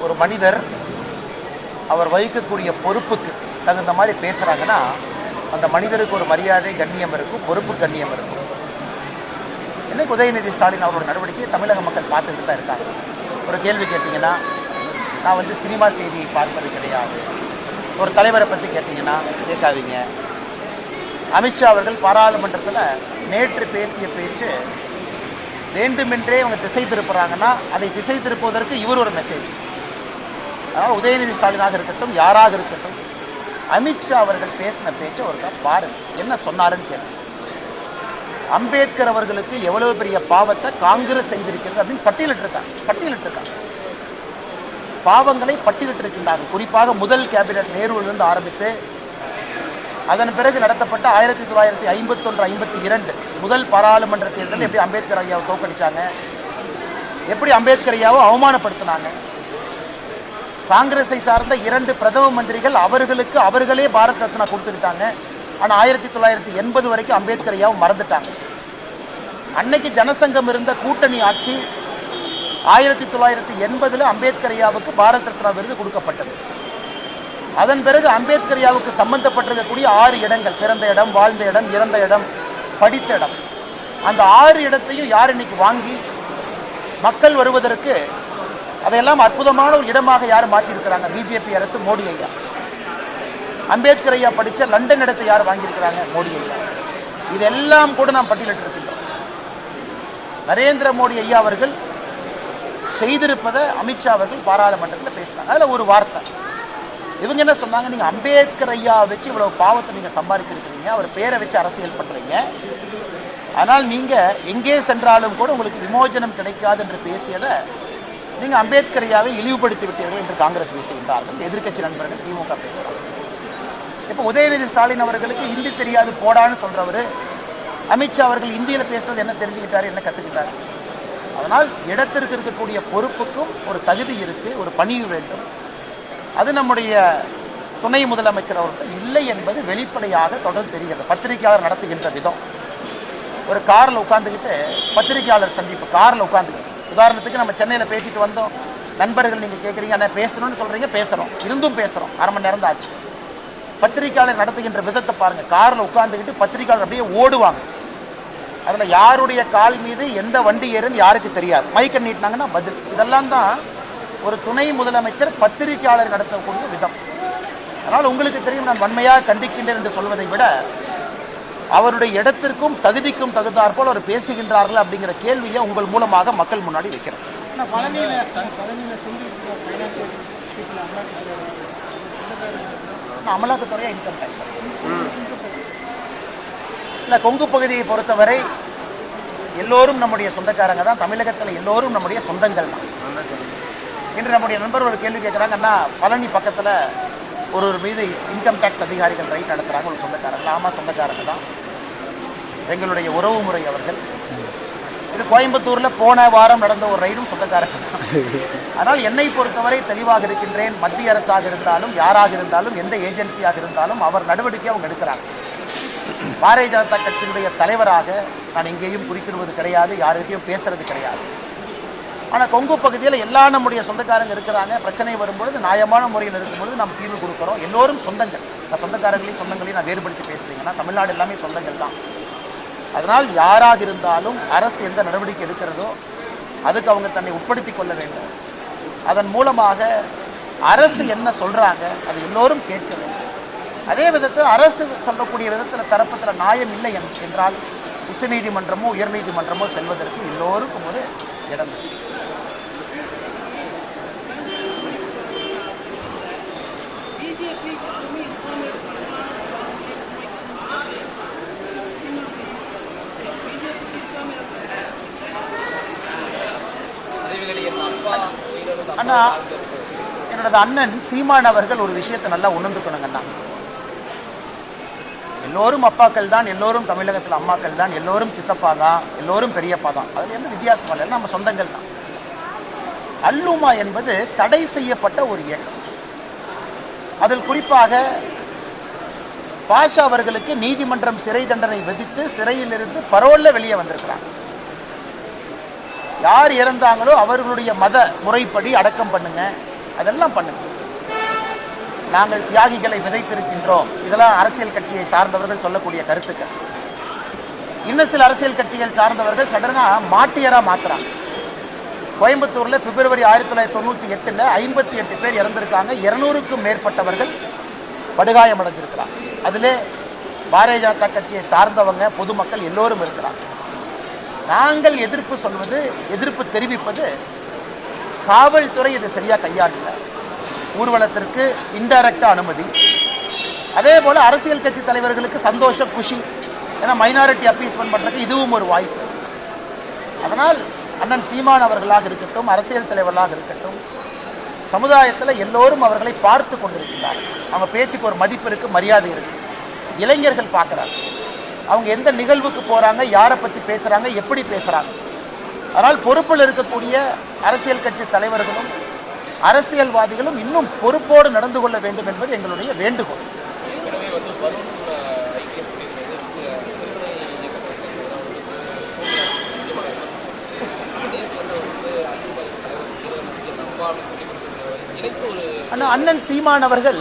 ஒரு மனிதர் அவர் வகிக்கக்கூடிய பொறுப்புக்கு தகுந்த மாதிரி பேசுகிறாங்கன்னா அந்த மனிதருக்கு ஒரு மரியாதை கண்ணியம் இருக்கும், பொறுப்பு கண்ணியம் இருக்கும். இன்னைக்கு உதயநிதி ஸ்டாலின் அவரோட நடவடிக்கையை தமிழக மக்கள் பார்த்துக்கிட்டு தான் இருக்காங்க. ஒரு கேள்வி கேட்டிங்கன்னா நான் சினிமா செய்தியை பார்ப்பது கிடையாது. ஒரு தலைவரை பற்றி கேட்டிங்கன்னா கேட்காதீங்க. அமித்ஷா அவர்கள் பாராளுமன்றத்தில் நேற்று பேசிய பேச்சு வேண்டுமென்றே அவங்க திசை திருப்புறாங்கன்னா அதை திசை திருப்புவதற்கு இவர் ஒரு மெசேஜ். அதனால் உதயநிதி ஸ்டாலினாக இருக்கட்டும், யாராக இருக்கட்டும், அமித்ஷா அவர்கள் பேசின பேச்சை ஒருக்கா பாருங்க, என்ன சொன்னாருன்னு கேட்க. அம்பேத்கர் அவர்களுக்கு எவ்வளவு பெரிய பாவத்தை காங்கிரஸ் செய்திருக்கிறது அப்படின்னு பட்டியலிட்டிருக்காங்க. பாவங்களை பட்டியலிட்டிருக்கின்றார்கள். குறிப்பாக முதல் கேபினட் நேருவிலிருந்து ஆரம்பித்து அதன் பிறகு நடத்தப்பட்ட 1951-52 முதல் பாராளுமன்ற தேர்தலில் எப்படி அம்பேத்கர் ஐயாவை தோற்கடிச்சாங்க, எப்படி அம்பேத்கர் ஐயாவை அவமானப்படுத்தினாங்க. காங்கிரஸை சார்ந்த 2 பிரதம மந்திரிகள் அவர்களே பாரத் ரத்னா கொடுத்துக்கிட்டாங்க. ஆனால் 1980 வரைக்கும் அம்பேத்கர் ஐயாவை மறந்துட்டாங்க. அன்னைக்கு ஜனசங்கம் இருந்த கூட்டணி ஆட்சி 1980 அம்பேத்கர் ஐயாவுக்கு பாரத் ரத்னா விருது கொடுக்கப்பட்டது. அதன் பிறகு அம்பேத்கர் ஐயாவுக்கு சம்பந்தப்பட்டிருக்கக்கூடிய 6 இடங்கள், பிறந்த இடம், வாழ்ந்த இடம், இறந்த இடம், படித்த இடம், அந்த 6 இடத்தையும் யார் இன்னைக்கு வாங்கி மக்கள் வருவதற்கு அதையெல்லாம் அற்புதமான ஒரு இடமாக யார் மாற்றியிருக்கிறாங்க? பிஜேபி அரசு, மோடி ஐயா. அம்பேத்கர் ஐயா படித்த லண்டன் இடத்தை யார் வாங்கியிருக்கிறாங்க? மோடி ஐயா. இதெல்லாம் கூட நாம் பட்டியலிட்டிருக்கின்றோம். நரேந்திர மோடி ஐயா அவர்கள் செய்திருப்பதை அமித்ஷா அவர்கள் பாராளுமன்றத்தில் பேசினாங்க. அதில் ஒரு வார்த்தை இவங்க என்ன சொன்னாங்க, நீங்கள் அம்பேத்கர் ஐயா வச்சு இவ்வளவு பாவத்தை நீங்கள் சம்பாதிச்சிருக்கிறீங்க, அவர் பேரை வச்சு அரசியல் பண்ணுறீங்க, ஆனால் நீங்கள் எங்கே சென்றாலும் கூட உங்களுக்கு விமோசனம் கிடைக்காது என்று பேசியதை நீங்கள் அம்பேத்கர் ஐயாவை இழிவுபடுத்தி விட்டீர்கள் என்று காங்கிரஸ் பேசுகின்றார்கள். எதிர்க்கட்சி நண்பர்கள் திமுக பேசுகிறாங்க. இப்போ உதயநிதி ஸ்டாலின் அவர்களுக்கு ஹிந்தி தெரியாது போடான்னு சொல்றவர் அமித்ஷா அவர்கள் இந்தியில் பேசுறது என்ன தெரிஞ்சுக்கிட்டாரு, என்ன கற்றுக்கிட்டாரு? அதனால் இடத்திற்கு இருக்கக்கூடிய பொறுப்புக்கும் ஒரு தகுதி இருக்கு, ஒரு பணிவு வேண்டும். அது நம்முடைய துணை முதலமைச்சர் அவர்கள் இல்லை என்பது வெளிப்படையாக தொடர்ந்து தெரிகிறது. பத்திரிகையாளர் நடத்துகின்ற விதம், ஒரு காரில் உட்காந்துக்கிட்டு பத்திரிகையாளர் சந்திப்பு, காரில் உட்காந்துக்கிட்டு, உதாரணத்துக்கு நம்ம சென்னையில் பேசிட்டு வந்தோம், நண்பர்கள் நீங்கள் கேட்குறீங்க என்ன பேசணும்னு சொல்கிறீங்க, பேசுகிறோம், இருந்தும் பேசுகிறோம், 1/2 மணி நேரம் தான் ஆச்சு. பத்திரிகையாளர் நடத்துகின்ற விதத்தை பாருங்கள். காரில் உட்காந்துக்கிட்டு பத்திரிகையாளர் அப்படியே ஓடுவாங்க. அதில் யாருடைய கால் மீது எந்த வண்டி ஏறுன்னு யாருக்கு தெரியாது. மைக்கை நீட்டினாங்கன்னா பதில். இதெல்லாம் தான் ஒரு துணை முதலமைச்சர் பத்திரிகையாளர் நடத்தக்கூடிய விதம். அதனால் உங்களுக்கு தெரியும், நான் வன்மையாக கண்டிக்கின்றேன் என்று சொல்வதை விட அவருடைய இடத்திற்கும் தகுதிக்கும் தகுந்தாற்போல் அவர் பேசுகின்றார்கள் அப்படிங்கிற கேள்வியை உங்கள் மூலமாக மக்கள் முன்னாடி வைக்கிறேன். அமலாக்கத்துறையா இன்கம் டேக்ஸ் இல்லை, கொங்கு பகுதியை பொறுத்தவரை எல்லோரும் நம்முடைய சொந்தக்காரங்க தான். தமிழகத்தில் எல்லோரும் நம்முடைய சொந்தங்கள் தான். இன்று நம்முடைய நண்பர் ஒரு கேள்வி கேட்குறாங்கன்னா, பழனி பக்கத்தில் ஒரு மீது இன்கம் டேக்ஸ் அதிகாரிகள் ரைட் நடத்துகிறாங்க, ஒரு சொந்தக்காரங்க. ஆமாம், சொந்தக்காரங்க தான், எங்களுடைய உறவு முறை அவர்கள். இது கோயம்புத்தூரில் போன வாரம் நடந்த ஒரு ரைடும் சொந்தக்காரங்க தான். ஆனால் என்னை பொறுத்தவரை தெளிவாக இருக்கின்றேன். மத்திய அரசாக இருந்தாலும், யாராக இருந்தாலும், எந்த ஏஜென்சியாக இருந்தாலும் அவர் நடவடிக்கை அவங்க எடுக்கிறாங்க. பாரதிய ஜனதா கட்சியினுடைய தலைவராக நான் எங்கேயும் குறிப்பிடுவது கிடையாது, யாருக்கையும் பேசுறது கிடையாது. ஆனால் கொங்கு பகுதியில் எல்லா நம்முடைய சொந்தக்காரங்க இருக்கிறாங்க. பிரச்சனை வரும்பொழுது நியாயமான முறையில் இருக்கும்பொழுது நாம் தீர்வு கொடுக்குறோம். எல்லோரும் சொந்தங்கள். நான் சொந்தங்களையும் நான் வேறுபடுத்தி பேசுறீங்கன்னா தமிழ்நாடு எல்லாமே சொந்தங்கள் தான். அதனால் யாராக இருந்தாலும் அரசு எந்த நடவடிக்கை எடுக்கிறதோ அதுக்கு அவங்க தன்னை உட்படுத்தி கொள்ள வேண்டும். அதன் மூலமாக அரசு என்ன சொல்றாங்க அது எல்லோரும் கேட்க வேண்டும். அதே விதத்தில் அரசு சொல்லக்கூடிய விதத்தில் தரப்பத்தில் நியாயம் இல்லை என்றால் உச்சநீதிமன்றமோ உயர்நீதிமன்றமோ செல்வதற்கு எல்லோருக்கும் ஒரு இடம். அண்ணா, என்னோட அண்ணன் சீமான் அவர்கள் ஒரு விஷயத்தை நல்லா உணர்ந்துக்கணுங்கண்ணா. எல்லோரும் அப்பாக்கள் தான், எல்லோரும் தமிழகத்தில் அம்மாக்கள் தான், எல்லோரும் சித்தப்பா தான், எல்லோரும் பெரியப்பா தான். அதில் எந்த வித்தியாசம் இல்லை, நம்ம சொந்தங்கள் தான். அல்லுமா என்பது தடை செய்யப்பட்ட ஒரு இயக்கம். அதில் குறிப்பாக பாஷா அவர்களுக்கு நீதிமன்றம் சிறை தண்டனை விதித்து சிறையிலிருந்து பரோல்ல வெளியே வந்திருக்கிறாங்க. யார் இறந்தாங்களோ அவர்களுடைய மத முறைப்படி அடக்கம் பண்ணுங்க, அதெல்லாம் பண்ணுங்க. நாங்கள் தியாகிகளை விதைத்திருக்கின்றோம், இதெல்லாம் அரசியல் கட்சியை சார்ந்தவர்கள் சொல்லக்கூடிய கருத்துக்கள். இன்னும் சில அரசியல் கட்சிகள் சார்ந்தவர்கள் சடனா மாட்டியரா மாத்துறாங்க. கோயம்புத்தூர்ல பிப்ரவரி 1998 58 பேர் இறந்திருக்காங்க, 200க்கும் மேற்பட்டவர்கள் படுகாயம் அடைஞ்சிருக்கிறாங்க. அதிலே பாரதிய ஜனதா கட்சியை சார்ந்தவங்க பொதுமக்கள் எல்லோரும் இருக்கிறாங்க. நாங்கள் எதிர்ப்பு சொல்வது, எதிர்ப்பு தெரிவிப்பது, காவல்துறை இதை சரியா கையாளல, ஊர்வலத்திற்கு இன்டைரக்டா அனுமதி, அதே போல அரசியல் கட்சி தலைவர்களுக்கு சந்தோஷம் குஷி, ஏன்னா மைனாரிட்டி அப்பீஸ்மெண்ட் பண்றதுக்கு இதுவும் ஒரு வாய்ப்பு. அதனால் அண்ணன் சீமான் அவர்களாக இருக்கட்டும், அரசியல் தலைவர்களாக இருக்கட்டும், சமுதாயத்தில் எல்லோரும் அவர்களை பார்த்து கொண்டிருக்கிறார்கள். அவங்க பேச்சுக்கு ஒரு மதிப்பு இருக்கு, மரியாதை இருக்கு. இளைஞர்கள் பார்க்குறாங்க, அவங்க எந்த நிகழ்வுக்கு போறாங்க, யாரை பற்றி பேசுறாங்க, எப்படி பேசுறாங்க. அதனால் பொறுப்பில் இருக்கக்கூடிய அரசியல் கட்சி தலைவர்களும் அரசியல்வாதிகளும் இன்னும் பொறுப்போடு நடந்து கொள்ள வேண்டும் என்பது எங்களுடைய வேண்டுகோள். அண்ணன் சீமான் அவர்கள்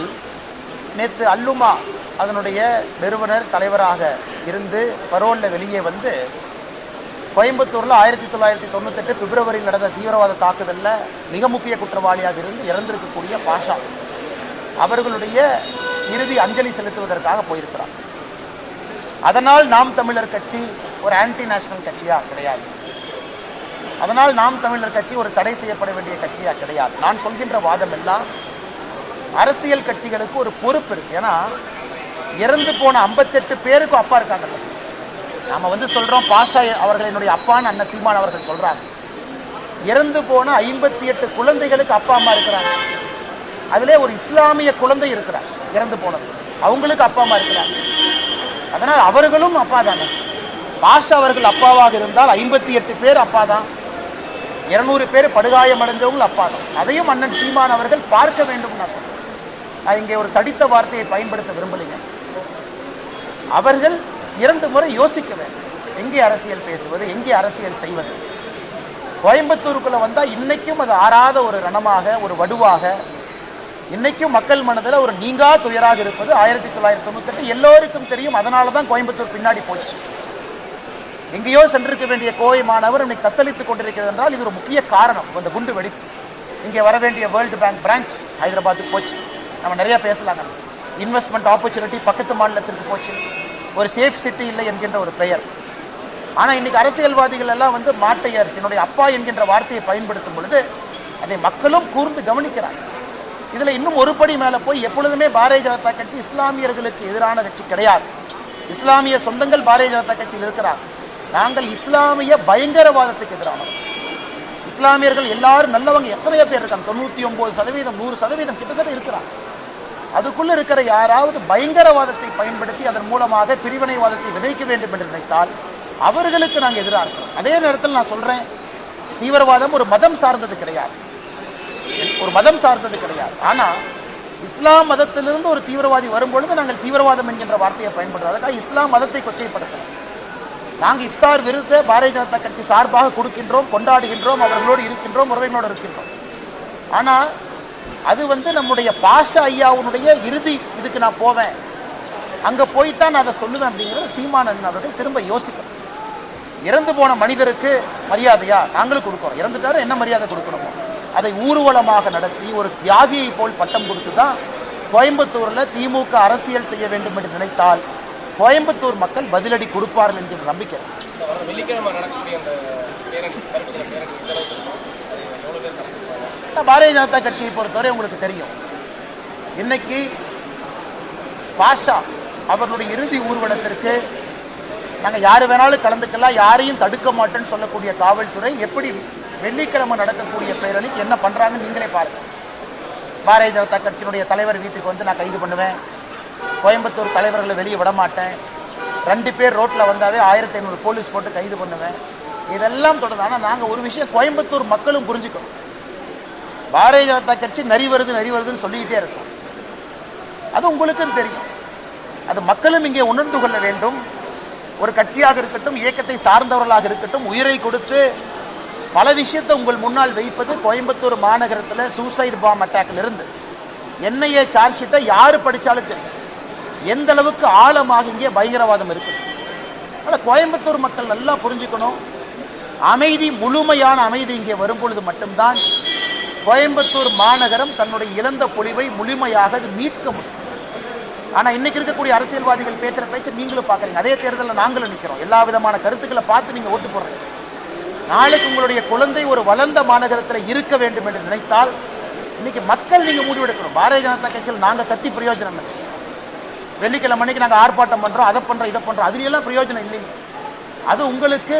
நேற்று அல்லுமா அதனுடைய நிறுவனர் தலைவராக இருந்து பரோல்ல வெளியே வந்து கோயம்புத்தூர்ல 1998 பிப்ரவரியில் நடந்த தீவிரவாத தாக்குதல்ல மிக முக்கிய குற்றவாளியாக இருந்து இறந்திருக்கக்கூடிய பாஷா அவர்களுடைய இறுதி அஞ்சலி செலுத்துவதற்காக போயிருக்கிறார். அதனால் நாம் தமிழர் கட்சி ஒரு ஆன்டி நேஷனல் கட்சியா கிடையாது. அதனால் நாம் தமிழர் கட்சி ஒரு தடை செய்யப்பட வேண்டிய கட்சியா கிடையாது. நான் சொல்கின்ற வாதம் எல்லாம் அரசியல் கட்சிகளுக்கு ஒரு பொறுப்பு இருக்கு. ஏன்னா இறந்து போன 58 பேருக்கு அப்பா இருக்காங்க. நாம வந்து சொல்றோம் பாஷா அவர்களினுடைய அப்பான்னு அண்ணன் சீமான் அவர்கள் சொல்றாங்க. இறந்து போன 58 குழந்தைகளுக்கு அப்பா அம்மா இருக்கிறாங்க. அதிலே ஒரு இஸ்லாமிய குழந்தை இருக்கிறார் இறந்து போனது, அவங்களுக்கு அப்பா அம்மா இருக்கிறாங்க. அதனால் அவர்களும் அப்பா தானே. பாஷா அவர்கள் அப்பாவாக இருந்தால் 58 பேர் அப்பா தான், 200 பேர் படுகாயம் அடைஞ்சவங்க அப்பா தான். அதையும் அண்ணன் சீமான் அவர்கள் பார்க்க வேண்டும். நான் சொல்றேன், நான் இங்கே ஒரு தடித்த வார்த்தையை பயன்படுத்த விரும்பலைங்க. அவர்கள் 2 முறை யோசிக்க வேண்டும், எங்கே அரசியல் பேசுவது, எங்கே அரசியல் செய்வது. கோயம்புத்தூருக்குள்ள வந்தா இன்னைக்கும் அது ஆறாத ஒரு ரணமாக, ஒரு வடுவாக, இன்னைக்கும் மக்கள் மனதில் ஒரு நீங்கா துயராக இருப்பது 1998 எல்லோருக்கும் தெரியும். அதனால தான் கோயம்புத்தூர் பின்னாடி போச்சு. எங்கேயோ சென்றிருக்க வேண்டிய கோவை மாணவர் இன்னைக்கு தத்தளித்துக் கொண்டிருக்கிறது என்றால் இது ஒரு முக்கிய காரணம். இந்த குண்டு வெடிப்பு, இங்கே வர வேண்டிய வேர்ல்டு பேங்க் பிரான்ச் ஹைதராபாத்துக்கு போச்சு. நம்ம நிறைய பேசலாங்க. இன்வெஸ்ட்மெண்ட் ஆப்பர்ச்சுனிட்டி பக்கத்து மாநிலத்திற்கு போச்சு. ஒரு சேஃப் சிட்டி இல்லை என்கின்ற ஒரு பெயர். ஆனால் இன்னைக்கு அரசியல்வாதிகள் எல்லாம் வந்து மாட்டையர் என்னுடைய அப்பா என்கின்ற வார்த்தையை பயன்படுத்தும் பொழுது அதை மக்களும் கூர்ந்து கவனிக்கிறாங்க. இதுல இன்னும் ஒரு படி மேல போய் எப்பொழுதுமே பாரதிய ஜனதா கட்சி இஸ்லாமியர்களுக்கு எதிரான கட்சி கிடையாது. இஸ்லாமிய சொந்தங்கள் பாரதிய ஜனதா கட்சியில் இருக்கிறார். நாங்கள் இஸ்லாமிய பயங்கரவாதத்துக்கு எதிரானவர்கள். இஸ்லாமியர்கள் எல்லாரும் நல்லவங்க எத்தனையோ பேர் இருக்காங்க, 99%, 100% கிட்டத்தட்ட இருக்கிறாங்க. அதுக்குள்ள இருக்கிற யாராவது பயங்கரவாதத்தை பயன்படுத்தி அதன் மூலமாக பிரிவினைவாதத்தை விதைக்க வேண்டும் என்று நினைத்தால் அவர்களுக்கு நாங்கள் எதிராக இருக்கிறோம். அதே நேரத்தில் நான் சொல்றேன், தீவிரவாதம் ஒரு மதம் சார்ந்தது கிடையாது, ஒரு மதம் சார்ந்தது கிடையாது. ஆனா இஸ்லாம் மதத்திலிருந்து ஒரு தீவிரவாதி வரும்பொழுது நாங்கள் தீவிரவாதம் என்கின்ற வார்த்தையை பயன்படுத்தும். அதுக்காக இஸ்லாம் மதத்தை கொச்சைப்படுத்தலாம். நாங்கள் இஃப்தார் விருதை பாரதிய ஜனதா கட்சி சார்பாக கொடுக்கின்றோம், கொண்டாடுகின்றோம், அவர்களோடு இருக்கின்றோம், உறவினோடு இருக்கின்றோம். ஆனா அது வந்து நம்முடைய பாஷா ஐயாவுடைய இறுதி இதுக்கு நான் போவேன், அங்க போய்தான் நான் அதை சொல்லுவேன் அப்படிங்கிறது சீமானன் அவர்கள் திரும்ப யோசிக்கணும். இறந்து போன மனிதருக்கு மரியாதையா நாங்களும் கொடுக்கிறோம், இறந்துட்டாரு என்ன மரியாதை கொடுக்கணுமோ அதை ஊர்வலமாக நடத்தி ஒரு தியாகியை போல் பட்டம் கொடுத்துதான் கோயம்புத்தூர்ல திமுக அரசியல் செய்ய வேண்டும் என்று நினைத்தால் கோயம்புத்தூர் மக்கள் பதிலடி கொடுப்பார்கள் என்கிற நம்பிக்கை. பாரதிய ஜனதா கட்சியை பொறுத்தவரை உங்களுக்கு தெரியும், இன்னைக்கு பாஷா அவர்களுடைய இறுதி ஊர்வலத்திற்கு நாங்கள் யாரு வேணாலும் கலந்துக்கலாம், யாரையும் தடுக்க மாட்டேன்னு சொல்லக்கூடிய காவல்துறை எப்படி வெள்ளிக்கிழமை நடக்கக்கூடிய பேரணிக்கு என்ன பண்றாங்கன்னு நீங்களே பாருங்க. பாரதிய ஜனதா கட்சியினுடைய தலைவர் வீட்டுக்கு வந்து நான் கைது பண்ணுவேன், கோயம்புத்தூர் தலைவர்களை வெளியே விட மாட்டேன், 2 பேர் ரோட்ல வந்தாவே 1500 போலீஸ் போட்டு கைது பண்ணுவேன், இதெல்லாம் தொடர்ந்து. ஆனால் நாங்கள் ஒரு விஷயம் கோயம்புத்தூர் மக்களும் புரிஞ்சுக்கணும், பாரதிய ஜனதா கட்சி நரி வருதுன்னு சொல்லிக்கிட்டே இருக்கும். அது உங்களுக்கும் தெரியும், அது மக்களும் இங்கே உணர்ந்து கொள்ள வேண்டும். ஒரு கட்சியாக இருக்கட்டும், இயக்கத்தை சார்ந்தவர்களாக இருக்கட்டும், உயிரை கொடுத்து பல விஷயத்தை உங்கள் முன்னால் வைப்பது கோயம்புத்தூர் மாநகரத்தில் சூசைட் பாம் அட்டாக்ல இருந்து என்ஐஏ சார்ஜ் ஷீட்டை யாரு படிச்சாலும் தெரியும் எந்த அளவுக்கு ஆழமாக இங்கே பயங்கரவாதம் இருக்குது. அதனால கோயம்புத்தூர் மக்கள் நல்லா புரிஞ்சுக்கணும், அமைதி, முழுமையான அமைதி இங்கே வரும்பொழுது மட்டும்தான் கோயம்புத்தூர் மாநகரம் தன்னுடைய இழந்த பொலிவை முழுமையாக அது மீட்க முடியும். ஆனா இன்னைக்கு இருக்கக்கூடிய அரசியல்வாதிகள் பேசுற பேச்சு நீங்களும் பாக்குறீங்க. அதே தேர்தலில் நாங்களும் நிற்கிறோம். எல்லா விதமான கருத்துக்களை பார்த்து நீங்க ஓட்டு போடுறீங்க. நாளைக்கு உங்களுடைய குழந்தை ஒரு வளர்ந்த மாநகரத்தில் இருக்க வேண்டும் என்று நினைத்தால் இன்னைக்கு மக்கள் நீங்க முடிவெடுக்கணும். பாரதிய ஜனதா கட்சியில் நாங்க கத்தி பிரயோஜனம் இல்லை. வெள்ளிக்கிழமை அன்னைக்கு நாங்கள் ஆர்ப்பாட்டம் பண்றோம், அதை பண்றோம், இதை பண்றோம், அதுல பிரயோஜனம் இல்லைங்க. அது உங்களுக்கு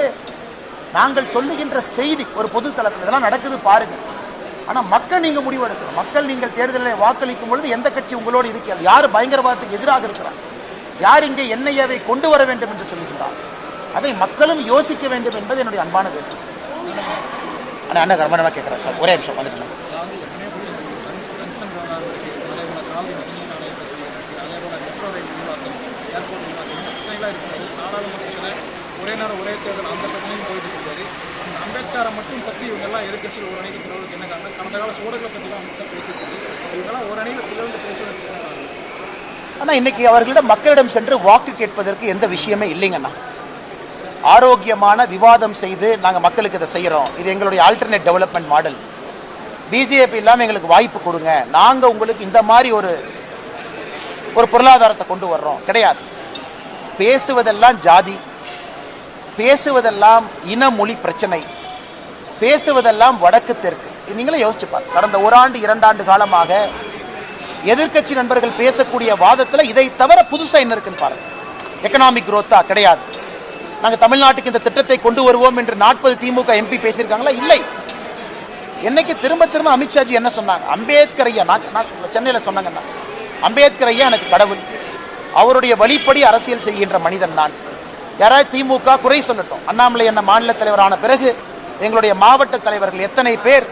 நாங்கள் சொல்லுகின்ற செய்தி ஒரு பொது தளத்தில் இதெல்லாம் நடக்குது பாருங்க. ஆனா மக்கள் நீங்க முடிவெடுக்கணும். மக்கள் நீங்கள் தேர்தலில் வாக்களிக்கும் பொழுது எந்த கட்சி உங்களோடு இருக்கிறது, யார் பயங்கரவாதத்துக்கு எதிராக இருக்கிறார், யார் இங்கே என்ஐஏவை கொண்டு வர வேண்டும் என்று சொல்லுகிறார், அதை மக்களும் யோசிக்க வேண்டும் என்பது என்னுடைய அன்பான வேட்கை. அண்ணா கர்மணமா கேட்கிறேன் சார், ஒரே நிமிஷம் வந்துட்டு. ஒரே நேரம் ஒரே தேர்தல் அந்த பிரச்சனையும் போயிட்டு இருக்காரு. அந்த அம்பேத்கரை மட்டும் பற்றி இவங்கெல்லாம் எதிர்கட்சியில் ஒரு அணிக்கு திரவலுக்கு என்ன காரணம்? கடந்த கால சோழர்களை பற்றி தான் அமைச்சர் பேசியிருக்காரு. இவங்கெல்லாம் ஒரு அணியில் திரவலுக்கு பேசுவதற்கு என்ன காரணம்? ஆனால் இன்னைக்கு அவர்களிடம் மக்களிடம் சென்று வாக்கு கேட்பதற்கு எந்த விஷயமே இல்லைங்கண்ணா. ஆரோக்கியமான விவாதம் செய்து நாங்கள் மக்களுக்கு இதை செய்கிறோம், இது எங்களுடைய ஆல்டர்னேட் டெவலப்மெண்ட் மாடல், பிஜேபி இல்லாமல் எங்களுக்கு வாய்ப்பு கொடுங்க, நாங்கள் உங்களுக்கு இந்த மாதிரி ஒரு பொருளாதாரத்தை கொண்டு வர்றோம் கிடையாது. பேசுவதெல்லாம் ஜாதி, பேசுவதெல்லாம் இன மொழி பிரச்சனை, பேசுவதெல்லாம் வடக்கு தெற்கு. நீங்களே யோசிச்சு பாருங்க. கடந்த ஓராண்டு 2 ஆண்டு காலமாக எதிர்கட்சி நண்பர்கள் பேசக்கூடிய வாதத்தில் இதை தவிர புதுசா என்ன இருக்குன்னு பாருங்க. எக்கனாமிக் குரோத்தா கிடையாது. நாங்கள் தமிழ்நாட்டுக்கு இந்த திட்டத்தை கொண்டு வருவோம் என்று 40 திமுக எம்பி பேசியிருக்காங்களா? இல்லை. என்னைக்கு திரும்ப திரும்ப அமித்ஷாஜி என்ன சொன்னாங்க? அம்பேத்கர் ஐயா, நான் சென்னையில் சொன்னாங்கன்னா, அம்பேத்கர் ஐயா எனக்கு கடவுள், அவருடைய வழிப்படி அரசியல் செய்கின்ற மனிதன் நான். யாராவது திமுக குறை சொல்லட்டும். அண்ணாமலை என்ன மாநில தலைவரான பிறகு எங்களுடைய மாவட்ட தலைவர்கள் எத்தனை பேர்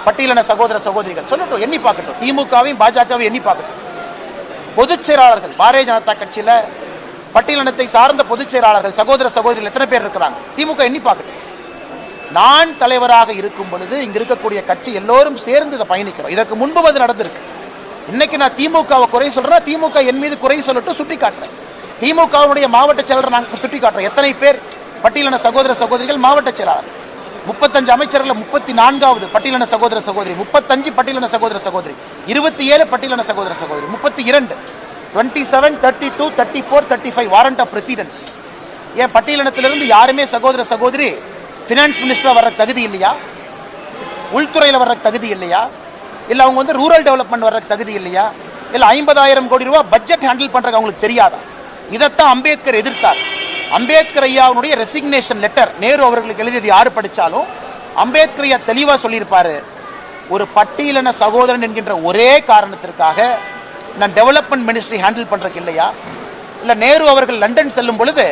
பட்டியலின சகோதர சகோதரிகள் சொல்லட்டும், எண்ணி பார்க்கட்டும். திமுகவையும் பாஜகவையும் எண்ணி பார்க்கட்டும். பொதுச் செயலாளர்கள் பாரதிய ஜனதா கட்சியில பட்டியலினத்தை சார்ந்த பொதுச் செயலாளர்கள் சகோதர சகோதரிகள் எத்தனை பேர் இருக்கிறாங்க? திமுக எண்ணி பார்க்கட்டும். நான் தலைவராக இருக்கும் பொழுது இங்க இருக்கக்கூடிய கட்சி எல்லோரும் சேர்ந்து இதை பயணிக்கிறோம். இதற்கு முன்பு அது நடந்திருக்கு. இன்னைக்கு நான் திமுகவை குறை சொல்றேன், திமுக என் மீது குறை சொல்லட்டும், சுட்டி காட்டுறேன். திமுகவுடைய மாவட்ட செயலர் நாங்கள் சுட்டி காட்டுறோம். எத்தனை பேர் பட்டியலின சகோதர சகோதரிகள் மாவட்ட செயலாளர்? 35 அமைச்சர்கள், 34வது பட்டியலின சகோதர சகோதரி, 35 பட்டியலின சகோதர சகோதரி, 27 பட்டியலின சகோதர சகோதரி, 32, 27, 32, 34, 35 வாரண்ட் ஆஃப் ரெசிடென்ஸ். ஏன் பட்டியலினத்திலிருந்து யாருமே சகோதர சகோதரி பினான்ஸ் மினிஸ்டரா வர்ற தகுதி இல்லையா? உள்துறையில் வர்ற தகுதி இல்லையா? இல்ல அவங்க ரூரல் டெவலப்மெண்ட் வர்ற தகுதி இல்லையா? இல்ல 50,000 கோடி ரூபாய் பட்ஜெட் ஹேண்டில் பண்றது அவங்களுக்கு தெரியாதா? இதைத்தான் அம்பேத்கர் எதிர்த்தார். அம்பேத்கர் ஐயாவுடைய ரெசிக்னேஷன் லெட்டர் நேரு அவர்களுக்கு எழுதியது யாரு படிச்சாலும் அம்பேத்கர் ஐயா தெளிவா சொல்லியிருப்பாரு, ஒரு பட்டியலின சகோதரன் என்கின்ற ஒரே காரணத்திற்காக நான் டெவலப்மெண்ட் மினிஸ்ட்ரி ஹேண்டில் பண்றதுக்கு இல்லையா? இல்ல நேரு அவர்கள் லண்டன் செல்லும் பொழுது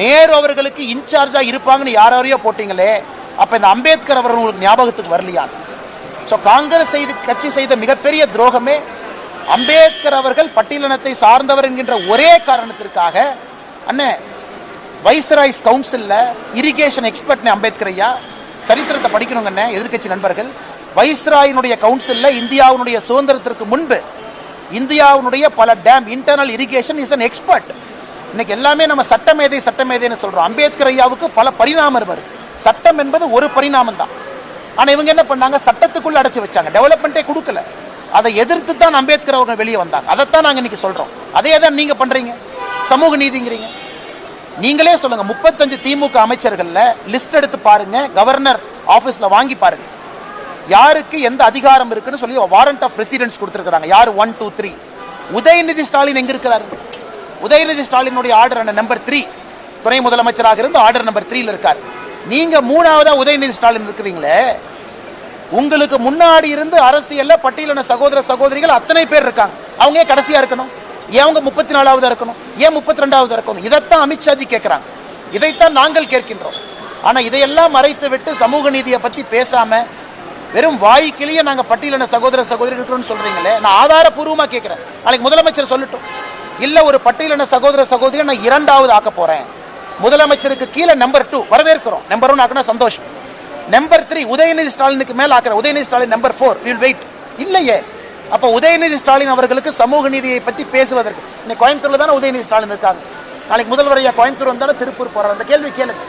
நேரு அவர்களுக்கு இன்சார்ஜா இருப்பாங்கன்னு யாரையோ போட்டீங்களே, அப்ப இந்த அம்பேத்கர் அவர்கள் உங்களுக்கு ஞாபகத்துக்கு வரலையா? காங்கிரஸ் கட்சி செய்த மிகப்பெரிய துரோகமே அம்பேத்கர் அவர்கள் பட்டியலினத்தை சார்ந்தவர் என்கின்ற ஒரே காரணத்திற்காக அண்ணே வைஸ்ராய்ஸ் கவுன்சில்ல இரிகேஷன் எக்ஸ்பர்ட் அம்பேத்கர் ஐயா, சரித்திரத்தை படிக்கணுங்க அண்ணே எதிர்கட்சி நண்பர்கள். வைஸ்ராயினுடைய கவுன்சில்ல இந்தியாவுடைய சுதந்திரத்திற்கு முன்பு இந்தியாவுடைய பல dam internal irrigation is an expert. இன்னைக்கு எல்லாமே நம்ம சட்டமேதைன்னு சொல்றோம். அம்பேத்கர் ஐயாவுக்கு பல பரிணாமம் வருது. சட்டம் என்பது ஒரு பரிணாமம் தான். ஆனா இவங்க என்ன பண்ணாங்க? சட்டத்துக்குள்ள அடைச்சு வச்சாங்க, டெவலப்மெண்டே கொடுக்கல. அதை எதிர்த்து தான் அம்பேத்கர் அவங்க வெளியே வந்தாங்க. அதைத்தான் நாங்க இன்னைக்கு சொல்றோம். அதே தான் நீங்க பண்றீங்க, சமூக நீதிங்கிறீங்க. நீங்களே சொல்லுங்க, 35 திமுக அமைச்சர்கள்ல லிஸ்ட் எடுத்து பாருங்க, கவர்னர் ஆபீஸ்ல வாங்கி பாருங்க, யாருக்கு எந்த அதிகாரம் இருக்குன்னு சொல்லி வாரண்ட் ஆஃப் ரெசிடென்ஸ் கொடுத்திருக்காங்க. யாரு? 1, 2, 3. உதயநிதி ஸ்டாலின் எங்க இருக்கிறாரு? உதயநிதி ஸ்டாலினுடைய ஆர்டர் நம்பர் 3, துணை முதலமைச்சராக இருந்து ஆர்டர் நம்பர் 3 இருக்கார். நீங்க 3ஆவதா உதயநிதி ஸ்டாலின் இருக்கிறீங்களே, உங்களுக்கு முன்னாடி இருந்து அரசியல்ல பட்டியலின சகோதர சகோதரிகள் அத்தனை பேர் இருக்காங்க. அவங்க ஏன் கடைசியா இருக்கணும்? ஏன் அவங்க 34ஆவதா இருக்கணும்? ஏன் 32ஆவதா இருக்கணும்? இதைத்தான் அமித்ஷாஜி கேட்கிறாங்க, இதைத்தான் நாங்கள் கேட்கின்றோம். ஆனா இதையெல்லாம் மறைத்து விட்டு சமூக நீதியை பத்தி பேசாம வெறும் வாய்க்கிலேயே நாங்க பட்டியலின சகோதர சகோதரி இருக்கிறோம்னு சொல்றீங்களே, நான் ஆதாரபூர்வமா கேட்கிறேன். நாளைக்கு முதலமைச்சர் சொல்லட்டும், இல்ல ஒரு பட்டியலின சகோதர சகோதரி நான் 2ஆவது ஆக்க போறேன், முதலமைச்சருக்கு கீழே நம்பர் 2 வரவேற்கிறோம், நம்பர் 1 ஆக்கினா சந்தோஷம். நம்பர் 3 உதயநிதி ஸ்டாலினுக்கு மேல ஆக்கிற உதயநிதி ஸ்டாலின் நம்பர் 4 வில் வெயிட் இல்லையே. அப்ப உதயநிதி ஸ்டாலின் அவர்களுக்கு சமூக நீதியை பற்றி பேசுவதற்கு இன்னைக்கு கோயம்புத்தூர்ல தானே உதயநிதி ஸ்டாலின் இருக்காங்க. நாளைக்கு முதல்வரையா கோயம்புத்தூர் வந்தாலும் திருப்பூர் போறாங்க. அந்த கேள்வி கேளுங்க.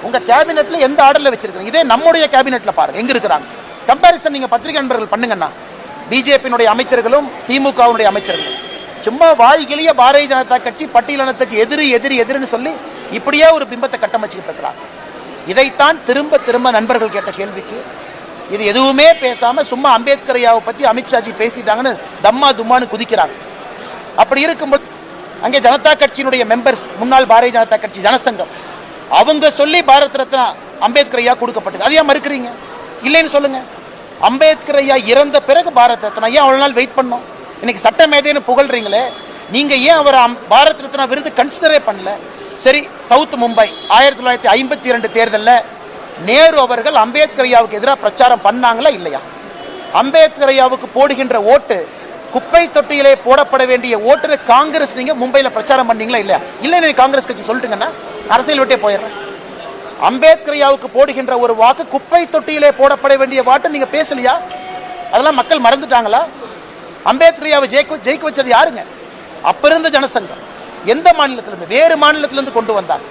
உங்க கேபினெட்ல எந்த ஆர்டர்ல வச்சிருக்கீங்க? இதே நம்முடைய கேபினெட்ல பாருங்க எங்க இருக்கிறாங்க. கம்பாரிசன் நீங்க பத்திரிகை நண்பர்கள் பண்ணுங்கன்னா பிஜேபியினுடைய அமைச்சர்களும் திமுகவுடைய அமைச்சர்களும் சும்மா வாய்கிளிய பாரதிய ஜனதா கட்சி பட்டியலினத்துக்கு எதிரி எதிரி எதிரின்னு சொல்லி இப்படியே ஒரு பிம்பத்தை கட்டமைச்சுக்கிட்டு இருக்கிறாங்க. இதைத்தான் திரும்ப திரும்ப நண்பர்கள் கேட்ட கேள்விக்கு இது எதுவுமே பேசாம சும்மா அம்பேத்கர் ஐயாவை பத்தி அமித்ஷாஜி பேசிட்டாங்கன்னு தம்மா தும்மான்னு குதிக்கிறாங்க. அப்படி இருக்கும்போது அங்கே ஜனதா கட்சியினுடைய மெம்பர்ஸ் முன்னாள் பாரதிய ஜனதா கட்சி ஜனசங்கம் அவங்க சொல்லி பாரத் ரத்னா அம்பேத்கர் ஐயா கொடுக்கப்பட்டது. அதையா மறுக்கிறீங்க? இல்லைன்னு சொல்லுங்க. அம்பேத்கர் ஐயா இறந்த பிறகு பாரத் ரத்னா ஏன் அவ்வளவு நாள் வெயிட் பண்ணோம்? இன்னைக்கு சட்ட மேதைன்னு புகழ்றீங்களே, நீங்க ஏன் அவர் பாரத் ரத்னா விருது கன்சிடரே பண்ணல? சரி, சவுத் மும்பை 1952 தேர்தலில் நேரு அவர்கள் அம்பேத்கர் ஐயாவுக்கு எதிராக பிரச்சாரம் பண்ணாங்களா இல்லையா? அம்பேத்கர் ஐயாவுக்கு போடுகின்ற ஓட்டு குப்பை தொட்டியிலே போடப்பட வேண்டிய ஓட்டு காங்கிரஸ் நீங்க மும்பையில் பிரச்சாரம் பண்ணீங்களா இல்லையா? இல்லை காங்கிரஸ் கட்சி சொல்லிட்டுங்கன்னா அரசியல் விட்டே போயிடுறேன். அம்பேத்கர் ஐயாவுக்கு போடுகின்ற ஒரு வாக்கு குப்பை தொட்டியிலே போடப்பட வேண்டிய வாக்கு நீங்க பேசலையா? அதெல்லாம் மக்கள் மறந்துட்டாங்களா? அம்பேத்கர் ஐயாவை ஜெயிக்க வச்சது யாருங்க? அப்ப இருந்த ஜனசங்கம் எந்த மாநிலத்திலிருந்து? வேறு மாநிலத்திலிருந்து கொண்டு வந்தாங்க.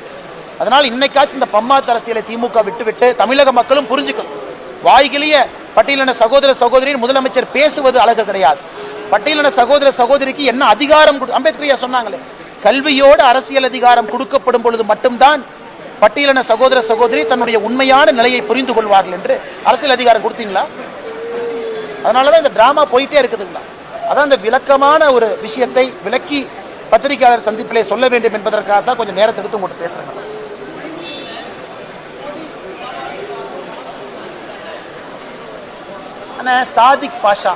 அதனால் இன்னைக்காச்சும் இந்த பம்மாத்து அரசியலை திமுக விட்டுவிட்டு தமிழக மக்களும் புரிஞ்சுக்கும். வாய்கிளிய பட்டியலின சகோதர சகோதரின் முதலமைச்சர் பேசுவது அழகு கிடையாது. பட்டியலின சகோதர சகோதரிக்கு என்ன அதிகாரம் அம்பேத்கர் ஐயா சொன்னாங்களே, கல்வியோடு அரசியல் அதிகாரம் கொடுக்கப்படும் பொழுது மட்டும்தான் பட்டியலின சகோதர சகோதரி தன்னுடைய உண்மையான நிலையை புரிந்து கொள்வார்கள் என்று அரசியல் அதிகாரம் கொடுத்தீங்களா? அதனாலதான் இந்த டிராமா போயிட்டே இருக்குதுங்களா? அதான் இந்த விளக்கமான ஒரு விஷயத்தை விளக்கி பத்திரிகையாளர் சந்திப்பிலே சொல்ல வேண்டும் என்பதற்காக தான் கொஞ்சம் நேரத்தை எடுத்து உங்கள்கிட்ட பேசுறேன். சாதிக் பாஷா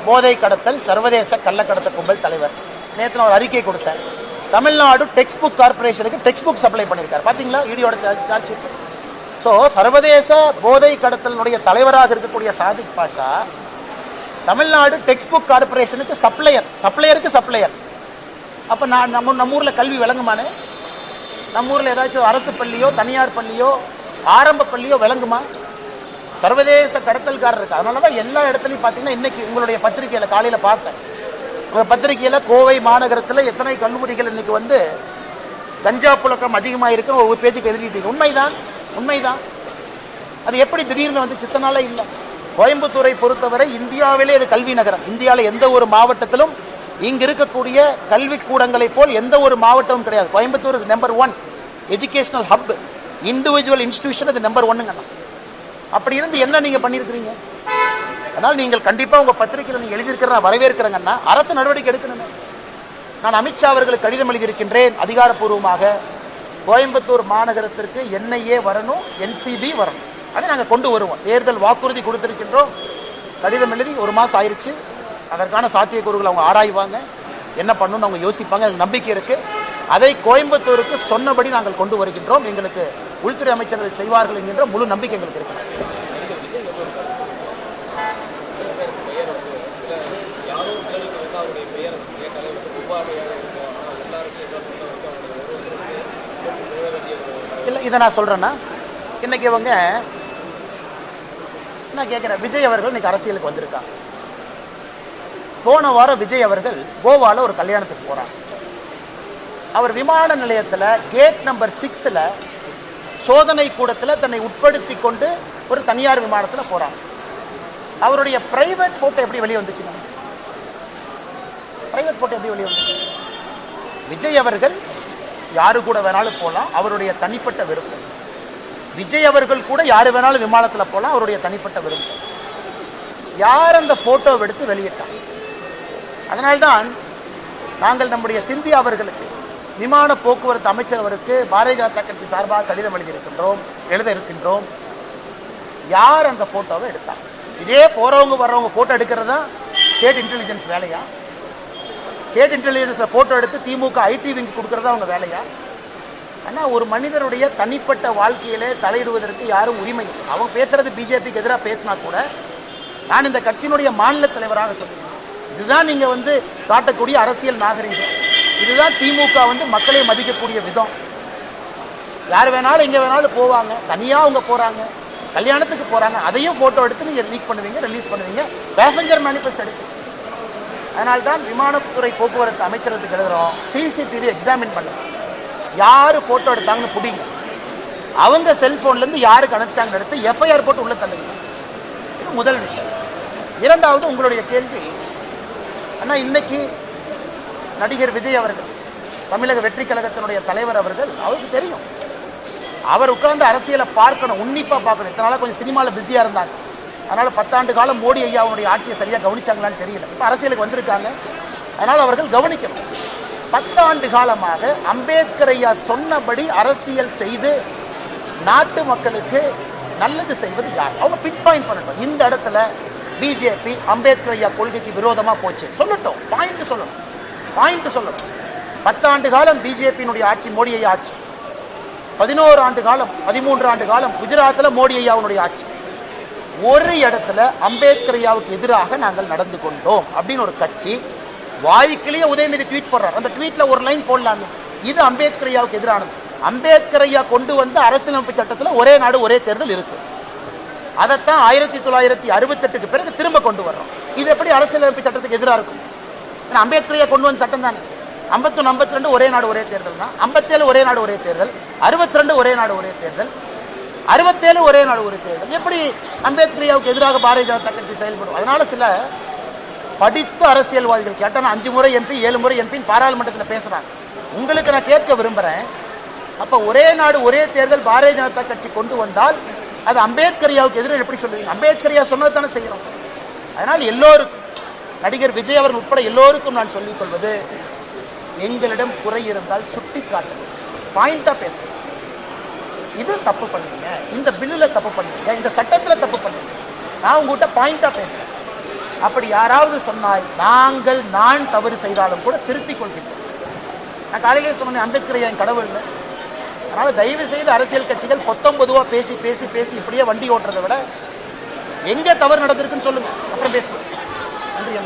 போதை கடத்தல் சர்வதேச கள்ளக்கடத்த கும்பல் தலைவர். நேற்று நான் ஒரு அறிக்கை கொடுத்தேன். தமிழ்நாடு டெக்ஸ்ட் புக் கார்பரேஷனுக்கு டெக்ஸ்ட் புக் சப்ளை பண்ணியிருக்காரு. பாத்தீங்களா ஈடியோட சார்ஜ் ஷீட். ஸோ சர்வதேச போதை கடத்தலுடைய தலைவராக இருக்கக்கூடிய சாதிக் பாஷா தமிழ்நாடு டெக்ஸ்ட் புக் கார்பரேஷனுக்கு சப்ளையருக்கு சப்ளையர். அப்ப நான் நம்ம ஊர்ல கல்வி விளங்குமானே? நம்ம ஊர்ல ஏதாச்சும் அரசு பள்ளியோ தனியார் பள்ளியோ ஆரம்ப பள்ளியோ விளங்குமா? சர்வதேச கடத்தல்காரர் இருக்கு. அதனாலதான் எல்லா இடத்துலையும் பாத்தீங்கன்னா இன்னைக்கு உங்களுடைய பத்திரிகையில காலையில பார்த்தேன். உங்க பத்திரிகையில கோவை மாநகரத்துல எத்தனை கல்லூரிகள் இன்னைக்கு வந்து கஞ்சா புழக்கம் அதிகமாக இருக்குன்னு ஒரு பேஜுக்கு எழுதிட்டீங்க. உண்மைதான். அது எப்படி திடீர்னு வந்து சித்தனால இல்லை. கோயம்புத்தூரை பொறுத்தவரை இந்தியாவிலே இது கல்வி நகரம். இந்தியாவில் எந்த ஒரு மாவட்டத்திலும் இங்கு இருக்கக்கூடிய கல்வி கூடங்களை போல் எந்த ஒரு மாவட்டமும் கிடையாது. Coimbatore is number 1 educational hub. Individual institution அது நம்பர் 1ங்க. அப்படி இருந்து என்ன நீங்க பண்ணிருக்கிறீங்க? அதனால் நீங்கள் கண்டிப்பா உங்க பத்திரிகையில் நீங்க எழுதியிருக்கிற நான் வரவேற்கிறேங்கன்னா அரசு நடவடிக்கை எடுக்கணும். நான் அமித்ஷா அவர்களுக்கு கடிதம் எழுதியிருக்கின்றேன். அதிகாரப்பூர்வமாக கோயம்புத்தூர் மாநகரத்திற்கு NIA வரணும், NCB வரணும். அதை நாங்கள் கொண்டு வருவோம். தேர்தல் வாக்குறுதி கொடுத்திருக்கின்றோம். கடிதம் எழுதி 1 மாசம் ஆயிடுச்சு. அதற்கான சாத்தியக்கூறுகள் அவங்க ஆராய்வாங்க, என்ன பண்ணணும்னு அவங்க யோசிப்பாங்க. எனக்கு நம்பிக்கை இருக்கு. அதை கோயம்புத்தூருக்கு சொன்னபடி நாங்கள் கொண்டு வருகின்றோம். எங்களுக்கு உள்துறை அமைச்சர்கள் செய்வார்கள் என்கின்ற முழு நம்பிக்கை எங்களுக்கு இருக்கு. இல்லை, இதை நான் சொல்றேன்னா இன்னைக்கு இவங்க நான் கேட்கிறேன், விஜய் அவர்கள் இன்னைக்கு அரசியலுக்கு வந்திருக்காங்க. போன வாரம் விஜய் அவர்கள் கோவால ஒரு கல்யாணத்துக்கு போறாங்க. அவர் விமான நிலையத்தில் கேட் நம்பர் 6ல சோதனை கூடத்தில் தன்னை உட்படுத்தி கொண்டு ஒரு தனியார் விமானத்தில் போறாங்க. அவருடைய பிரைவேட் போட்டோ எப்படி வெளியே வந்துச்சு? பிரைவேட் போட்டோ எப்படி வெளியே வந்துச்சு? விஜய் அவர்கள் யாரு கூட வேணாலும் போகலாம், அவருடைய தனிப்பட்ட விருப்பம். விஜய் அவர்கள் கூட யாரு வேணாலும் விமானத்தில் போகலாம், அவருடைய தனிப்பட்ட விருப்பம். யார் அந்த போட்டோ எடுத்து வெளியிட்டாங்க? அதனால்தான் நாங்கள் நம்முடைய சிந்தியா அவர்களுக்கு விமான போக்குவரத்து அமைச்சர் அவருக்கு பாரதிய ஜனதா கட்சி சார்பாக கடிதம் எழுத இருக்கின்றோம். யார் அந்த போட்டோவை எடுத்தாங்க? இதே போறவங்க வர்றவங்க போட்டோ எடுக்கிறது தான் ஸ்டேட் இன்டெலிஜென்ஸ் வேலையா? ஸ்டேட் இன்டெலிஜென்ஸ்ல போட்டோ எடுத்து திமுக ஐடி விங் கொடுக்கறதா அவங்க வேலையா? ஆனா ஒரு மனிதனுடைய தனிப்பட்ட வாழ்க்கையிலே தலையிடுவதற்கு யாரும் உரிமை. அவங்க பேசுறது பிஜேபிக்கு எதிராக பேசினா கூட நான் இந்த கட்சியினுடைய மாநில தலைவராக சொல்லுவேன். இதுதான் நீங்க வந்து காட்டக்கூடிய அரசியல் நாகரிகம். இதுதான் திமுக வந்து மக்களை மதிக்கக்கூடிய விதம். யார் வேணாலும் எங்க வேணாலும் போவாங்க, தனியா அவங்க போறாங்க. கல்யாணத்துக்கு போறாங்க, அதையும் போட்டோ எடுத்து நீங்க லீக் பண்ணுவீங்க, ரிலீஸ் பண்ணுவீங்க, பேசஞ்சர் மேனிஃபெஸ்ட் எடுத்து. அதனால தான் விமானத்துறை போக்குவரத்து அமைச்சரத்துக்கு எழுதுறோம், சிசிடிவி எக்ஸாமின் பண்ணுங்க, யாரு போட்டோ எடுத்தாங்கன்னு புடிங்க, அவங்க செல்போன்ல இருந்து யாருக்கு அனுப்பிச்சாங்கன்னு எடுத்து எஃப்ஐஆர் போட்டு உள்ள தள்ளுங்க. இது முதல் விஷயம். இரண்டாவது, உங்களுடைய கேள்வி, அண்ணா இன்னைக்கு நடிகர் விஜய் அவர்கள், தமிழக வெற்றி கழகத்தினுடைய தலைவர் அவர்கள், அவருக்கு தெரியும், அவர் உட்கார்ந்து அரசியலை பார்க்கணும், உன்னிப்பா பார்க்கணும். இத்தனை நாளா கொஞ்சம் சினிமாவில் பிஸியா இருந்தாங்க, அதனால 10 ஆண்டு காலம் மோடி ஐயாவுடைய ஆட்சியை சரியா கவனிச்சாங்களான்னு தெரியல. இப்ப அரசியலுக்கு வந்திருக்காங்க, அதனால அவர்கள் கவனிக்கணும். 10 ஆண்டு காலமாக அம்பேத்கர் ஐயா சொன்னபடி அரசியல் செய்து நாட்டு மக்களுக்கு நல்லது செய்வது யார், அவங்க பின் பாயிண்ட் பண்ணட்டும். இந்த இடத்துல பிஜேபி அம்பேத்கர் ஐயா கொள்கைக்கு விரோதமா போச்சு சொல்லட்டும், பாயிண்ட் சொல்லணும், பாயிண்ட் சொல்லணும். 10 ஆண்டு காலம் பிஜேபியினுடைய ஆட்சி, மோடி ஐயா ஆட்சி. 11 ஆண்டு காலம், 13 ஆண்டு காலம் குஜராத்தில் மோடி ஐயாவுடைய ஆட்சி. ஒரு இடத்துல அம்பேத்கர் ஐயாவுக்கு எதிராக நாங்கள் நடந்து கொண்டோம் அப்படின்னு ஒரு கட்சி வாய்க்கிலேயே உதயநிதி ட்வீட் போடுறார். அந்த ட்வீட்ல ஒரு லைன் போடலாமே, இது அம்பேத்கர் ஐயாவுக்கு எதிரானது. அம்பேத்கர் ஐயா கொண்டு வந்த அரசியலமைப்பு சட்டத்தில் ஒரே நாடு ஒரே தேர்தல் இருக்கு. அதைத்தான் 1968க்கு பிறகு திரும்ப கொண்டு வர்றோம். இது எப்படி அரசியலமைப்பு சட்டத்துக்கு எதிராக இருக்கும்? ஏன்னா அம்பேத்கர் ஐயா கொண்டு வந்த சட்டம் தானே. 51, 52 ஒரே நாடு ஒரே தேர்தல் தான். 57 ஒரே நாடு ஒரே தேர்தல். 62 ஒரே நாடு ஒரே தேர்தல். 67 ஒரே நாடு ஒரே தேர்தல். எப்படி அம்பேத்கர் ஐயாவுக்கு எதிராக பாரதிய ஜனதா கட்சி செயல்படும்? அதனால சில படித்த அரசியல்வாதிகள் கேட்டா 5 முறை எம்பி 7 முறை எம்பின்னு பாராளுமன்றத்தில் பேசுறாங்க. உங்களுக்கு நான் கேட்க விரும்புறேன், அப்ப ஒரே நாடு ஒரே தேர்தல் பாரதிய ஜனதா கட்சி கொண்டு வந்தால் அது அம்பேத்கர் ஐயாவுக்கு எதிராக எப்படி சொல்லுவீங்க? அம்பேத்கர் ஐயா சொன்னது தானே செய்யணும். அதனால் எல்லோருக்கும், நடிகர் விஜய் அவர்கள் உட்பட எல்லோருக்கும் நான் சொல்லிக் கொள்வது, எங்களிடம் குறை இருந்தால் சுட்டி காட்டுங்கள், பாயிண்டா பேசுங்க. இது தப்பு பண்ணுவீங்க, இந்த பில்லுல தப்பு பண்ணுவீங்க, இந்த சட்டத்துல தப்பு பண்ணுவீங்க, நான் உங்ககிட்ட பாயிண்டா பேசுறேன். அப்படி யாராவது சொன்னால் நான் தவறு செய்தாலும் கூட திருத்திக் கொள்கிறேன். நான் காலையிலே சொன்னேன், அம்பேத்கர் ஐயா கடவுள் இல்லை. அதனால தயவு செய்து அரசியல் கட்சிகள் பொதுவா பேசி பேசி பேசி இப்படியே வண்டி ஓட்டுறதை விட எங்க தவறு நடந்திருக்குன்னு சொல்லுங்க, அப்புறம் பேசுங்க. நன்றி.